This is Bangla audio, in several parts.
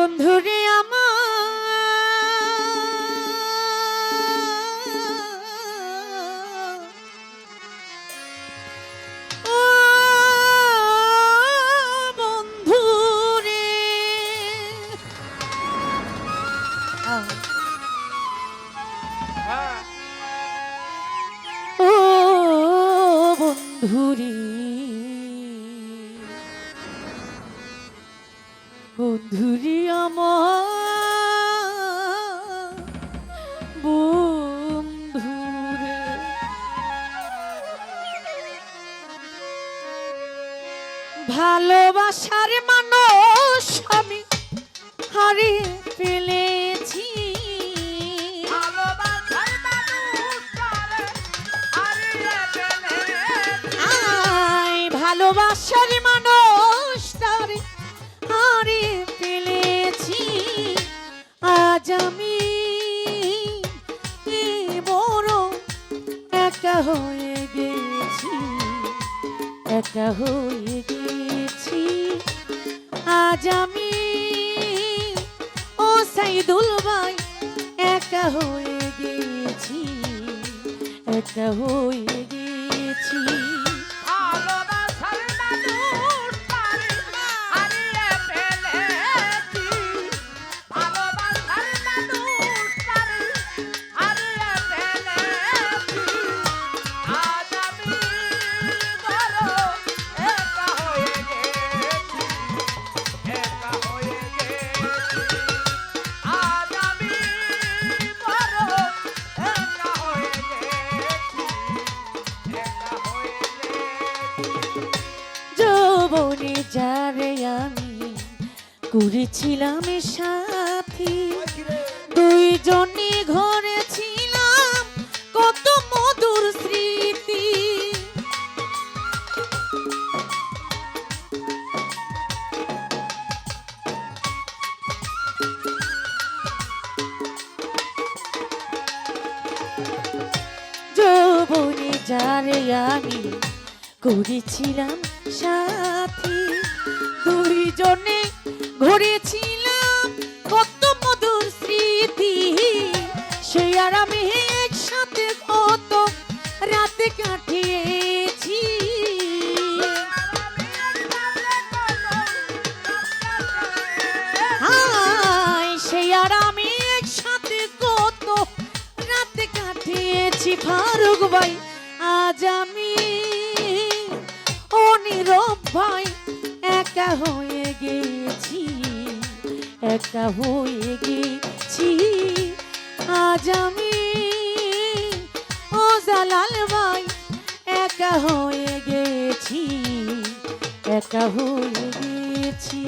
বন্ধুরে আমার ও বন্ধুরে ও বন্ধুরে বন্ধুরে আমার বন্ধুরে ভালোবাসার মানুষ আমি হারিয়ে ফেলেছি ভালোবাসার মানুষ তারে হারিয়ে ফেলেছি আজ আমি বড় একা হয়ে গেছি একা হয়ে গেছি আজ আমি ও সাইদুল ভাই একা হয়ে গেছি একা হয়ে গেছি যৌবনে যারে আমি করেছিলাম সাথী দুইজনই ঘরে ছিলাম কত মধুর স্মৃতি যৌবনে যারে আমি করেছিলাম সাথী দুইজনে ঘুরেছিলাম কত মধুর স্মৃতি সে আর আমি একসাথে কত রাতে কাটিয়েছি সে আর আমি একসাথে কত রাতে কাটিয়েছি ফারুক ভাই আজ আমি নীরব ভাই একা হয়ে গেছি একা হয়ে গেছি আজ আমি ও জালাল ভাই একা হয়ে গেছি একা হয়ে গেছি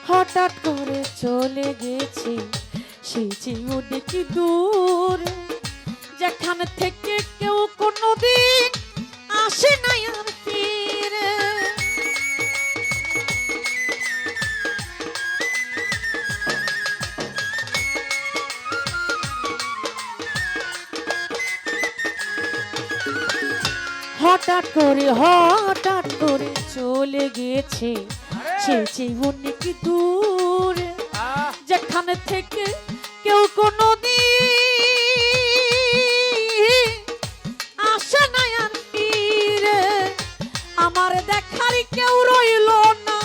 হঠাৎ করে চলে গেছে সেই যে অনেক দূর যেখান থেকে কেউ কোনোদিন আসে নাই আর ফিরে হঠাৎ করে চলে গেছে সে যে অনেক দূর যেখান থেকে কেউ কোনোদিন আসে না আর ফিরে আমার দেখার কেউ রইল না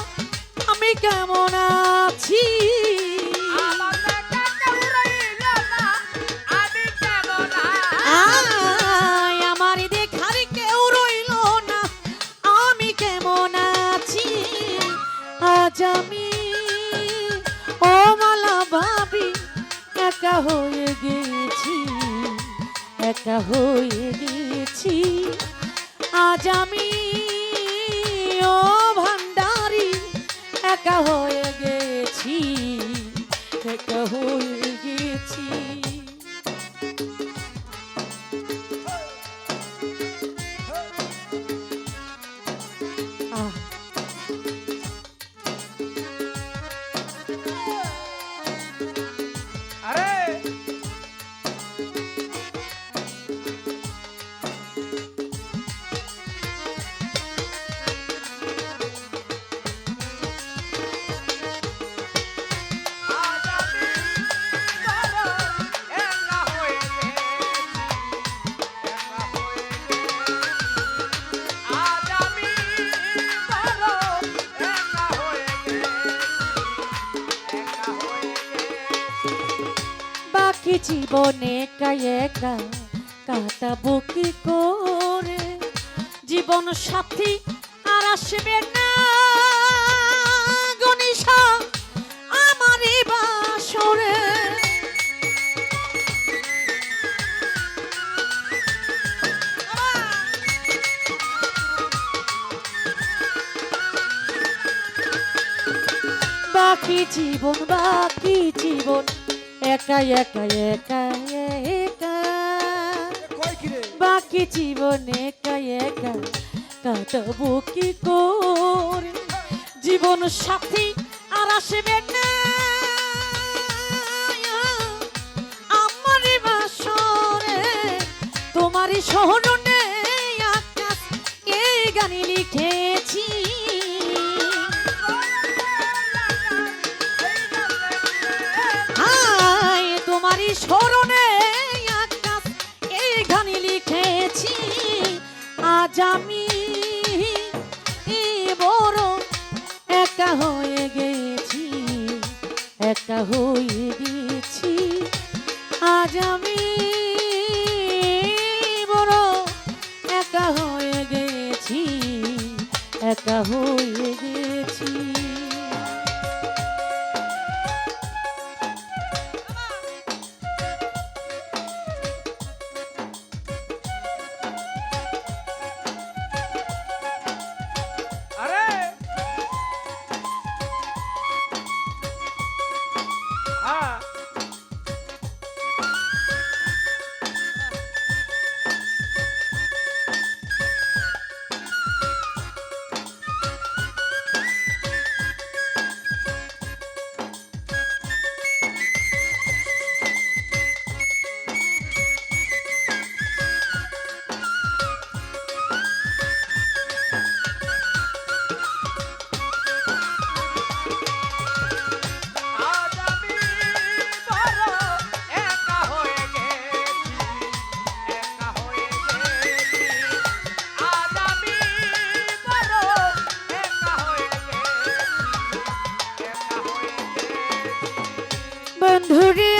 আমি কেমন আছি একা হয়ে গেছি, একা হয়ে গেছি আজ আমি ও ভান্ডারি, একা হয়ে গেছি, একা হয়ে গেছি। বাকি জীবনে একা একা কাটাবো কি করে, জীবন সাথী আর আসবে না গনিশা আমারই বাসরে। বাকি জীবন একা একা একা একা, বাকি জীবন একা একা কাটাবো কি করে, জীবন সাথী আর আসবে না আমারই বাসরে। তোমারই স্মরণে আকাশ এই গান লিখেছি, তোমারই স্মরণে আকাশ এই গান লিখেছি আজ আমি বড় একা হয়ে গেছি, একা হয়ে গেছি আজ আমি বড় একা হয়ে গেছি, একা হয়ে গেছি। বন্ধুরে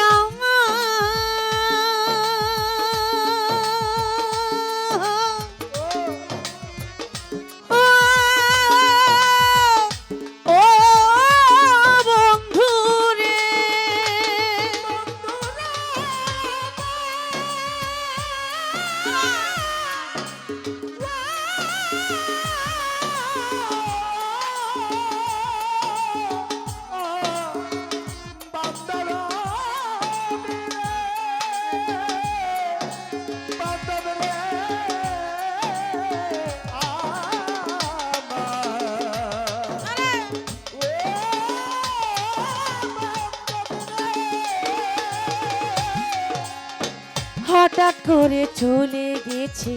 হঠাৎ করে চলে গেছে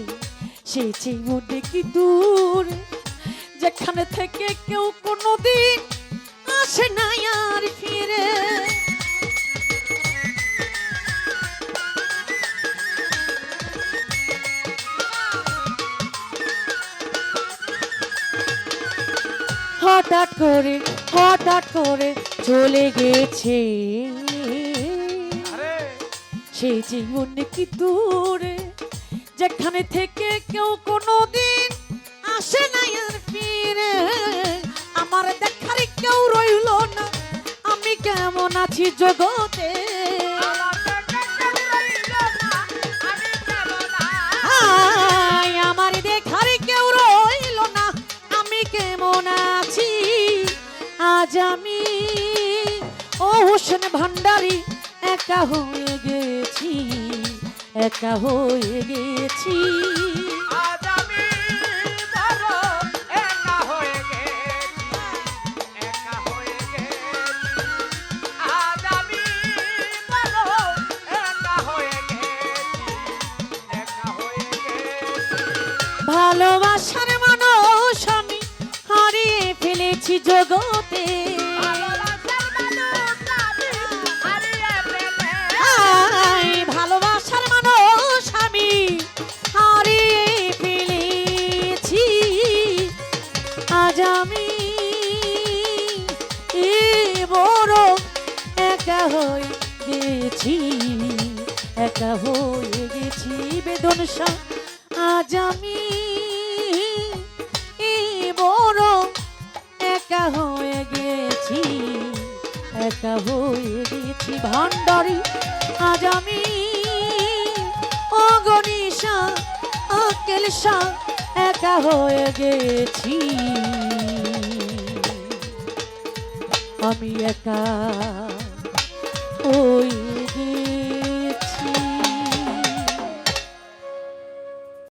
সে জীবন কি দূর, যেখানে থেকে কেউ কোনোদিন আসে না আর ফিরে। হঠাৎ করে চলে গেছে সে জীবন কি দূরে, যেখানে থেকে কেউ কোনোদিন আসে না আর ফিরে। আমার দেখার কেউ রইল না, আমি কেমন আছি জগতে। আজ আমি ও হোসেন ভান্ডারি একা হয়ে গেছি, একা হয়ে গেছি। আজ আমি বড় একা হয়ে গেছি, একা হয়ে গেছি। আজ আমি বড় একা হয়ে গেছি, একা হয়ে গেছি। ভালোবাসার মানুষ আমি হারিয়ে ফেলেছি জগতে, ভালোবাসার মানুষ আমি হারিয়ে ফেলেছি। আই, ভালোবাসার মানুষ আমি হারিয়ে ফেলেছি। আজ আমি বড় একা হয়ে গেছি, একা হয়ে গেছি বেদনসা। আজ আমি বড় একা হয়ে গেছি, একা হয়ে গেছি ভান্ডারি। আজ আমি অগণিসা আকেলসা একা হয়ে গেছি, আমি একা হয়ে